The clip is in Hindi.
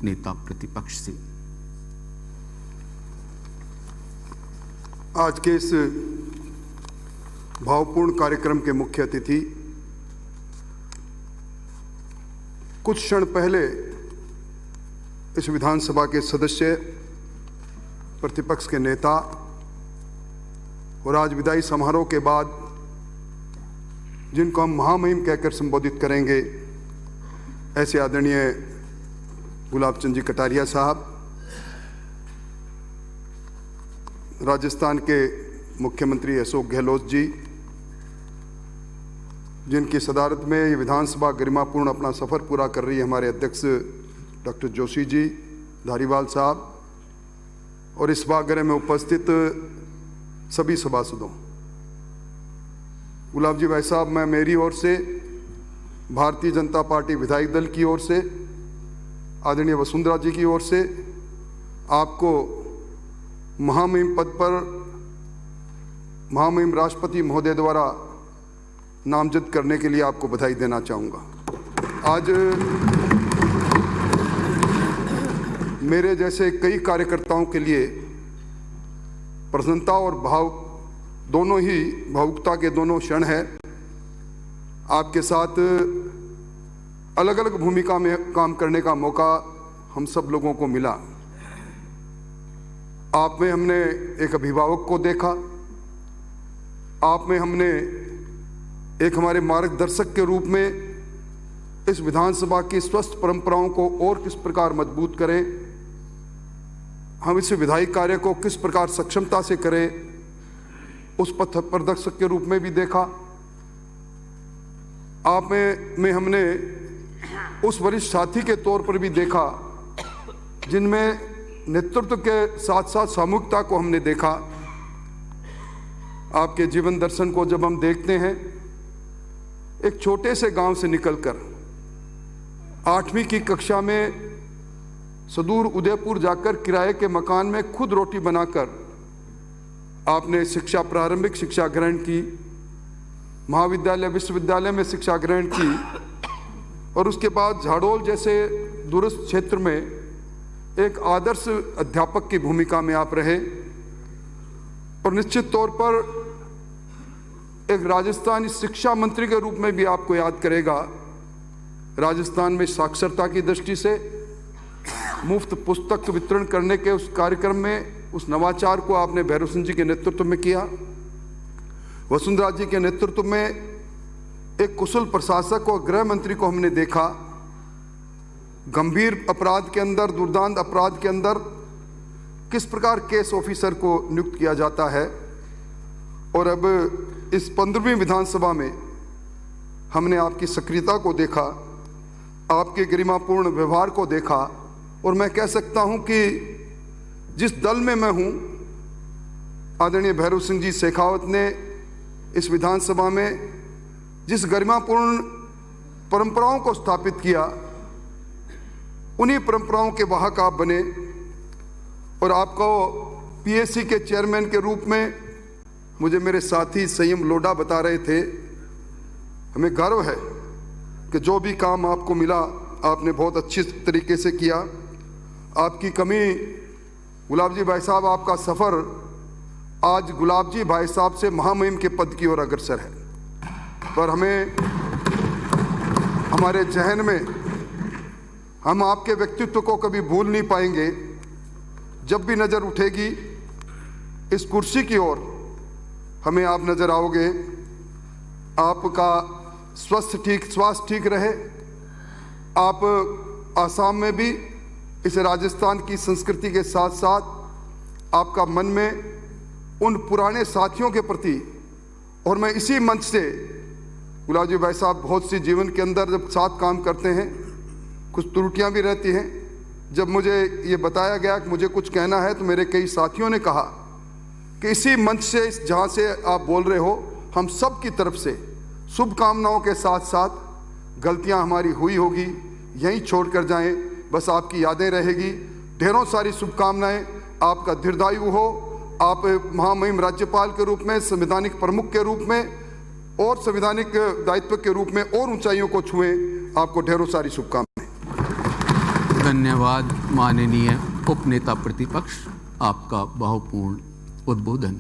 नेता प्रतिपक्ष से। आज के इस भावपूर्ण कार्यक्रम के मुख्य अतिथि कुछ क्षण पहले इस विधानसभा के सदस्य, प्रतिपक्ष के नेता और आज विदाई समारोह के बाद जिनको हम महामहिम कहकर संबोधित करेंगे, ऐसे आदरणीय गुलाब चंद जी कटारिया साहब, राजस्थान के मुख्यमंत्री अशोक गहलोत जी, जिनकी सदारत में ये विधानसभा गरिमापूर्ण अपना सफ़र पूरा कर रही है, हमारे अध्यक्ष डॉक्टर जोशी जी, धारीवाल साहब, और इस सभागृह में उपस्थित सभी सभासदों। गुलाब जी भाई साहब, मैं मेरी ओर से, भारतीय जनता पार्टी विधायक दल की ओर से, आदरणीय वसुंधरा जी की ओर से आपको महामहिम पद पर महामहिम राष्ट्रपति महोदय द्वारा नामजद करने के लिए आपको बधाई देना चाहूँगा। आज मेरे जैसे कई कार्यकर्ताओं के लिए प्रसन्नता और भाव दोनों ही, भावुकता के दोनों क्षण है। आपके साथ अलग अलग भूमिका में काम करने का मौका हम सब लोगों को मिला। आप में हमने एक अभिभावक को देखा, आप में हमने एक हमारे मार्गदर्शक के रूप में इस विधानसभा की स्वस्थ परंपराओं को और किस प्रकार मजबूत करें, हम इस विधायी कार्य को किस प्रकार सक्षमता से करें, उस पथ प्रदर्शक के रूप में भी देखा। आप में हमने उस वरिष्ठ साथी के तौर पर भी देखा, जिनमें नेतृत्व के साथ साथ सामूहिकता को हमने देखा। आपके जीवन दर्शन को जब हम देखते हैं, एक छोटे से गांव से निकलकर 8वीं की कक्षा में सुदूर उदयपुर जाकर किराए के मकान में खुद रोटी बनाकर आपने शिक्षा, प्रारंभिक शिक्षा ग्रहण की, महाविद्यालय विश्वविद्यालय में शिक्षा ग्रहण की, और उसके बाद झाड़ोल जैसे दूरस्थ क्षेत्र में एक आदर्श अध्यापक की भूमिका में आप रहे। और निश्चित तौर पर एक राजस्थानी शिक्षा मंत्री के रूप में भी आपको याद करेगा। राजस्थान में साक्षरता की दृष्टि से मुफ्त पुस्तक वितरण करने के उस कार्यक्रम में, उस नवाचार को आपने भैरव सिंह जी के नेतृत्व में किया। वसुंधरा जी के नेतृत्व में एक कुशल प्रशासक और गृह मंत्री को हमने देखा। गंभीर अपराध के अंदर, दुर्दांत अपराध के अंदर किस प्रकार केस ऑफिसर को नियुक्त किया जाता है। और अब इस 15वीं विधानसभा में हमने आपकी सक्रियता को देखा, आपके गरिमापूर्ण व्यवहार को देखा, और मैं कह सकता हूं कि जिस दल में मैं हूं, आदरणीय भैरव सिंह जी शेखावत ने इस विधानसभा में जिस गरिमापूर्ण परंपराओं को स्थापित किया, उन्हीं परंपराओं के वाहक आप बने। और आपको पीएससी के चेयरमैन के रूप में, मुझे मेरे साथी संयम लोढ़ा बता रहे थे, हमें गर्व है कि जो भी काम आपको मिला आपने बहुत अच्छी तरीके से किया। आपकी कमी, गुलाब जी भाई साहब, आपका सफ़र आज गुलाब जी भाई साहब से महामहिम के पद की ओर अग्रसर है। पर हमें, हमारे जहन में, हम आपके व्यक्तित्व को कभी भूल नहीं पाएंगे। जब भी नज़र उठेगी इस कुर्सी की ओर, हमें आप नज़र आओगे। आपका स्वास्थ्य ठीक रहे। आप आसाम में भी इस राजस्थान की संस्कृति के साथ साथ आपका मन में उन पुराने साथियों के प्रति, और मैं इसी मंच से, गुलाब जी भाई साहब, बहुत सी जीवन के अंदर जब साथ काम करते हैं कुछ त्रुटियां भी रहती हैं। जब मुझे ये बताया गया कि मुझे कुछ कहना है, तो मेरे कई साथियों ने कहा कि इसी मंच से, इस जहाँ से आप बोल रहे हो, हम सब की तरफ से शुभकामनाओं के साथ साथ गलतियां हमारी हुई होगी यहीं छोड़ कर जाएँ, बस आपकी यादें रहेगी। ढेरों सारी शुभकामनाएं। आपका दीर्घायु हो, आप महामहिम राज्यपाल के रूप में, संवैधानिक प्रमुख के रूप में और संवैधानिक दायित्व के रूप में और ऊंचाइयों को छुएं। आपको ढेरों सारी शुभकामनाएं। धन्यवाद माननीय उपनेता प्रतिपक्ष, आपका भावपूर्ण उद्बोधन।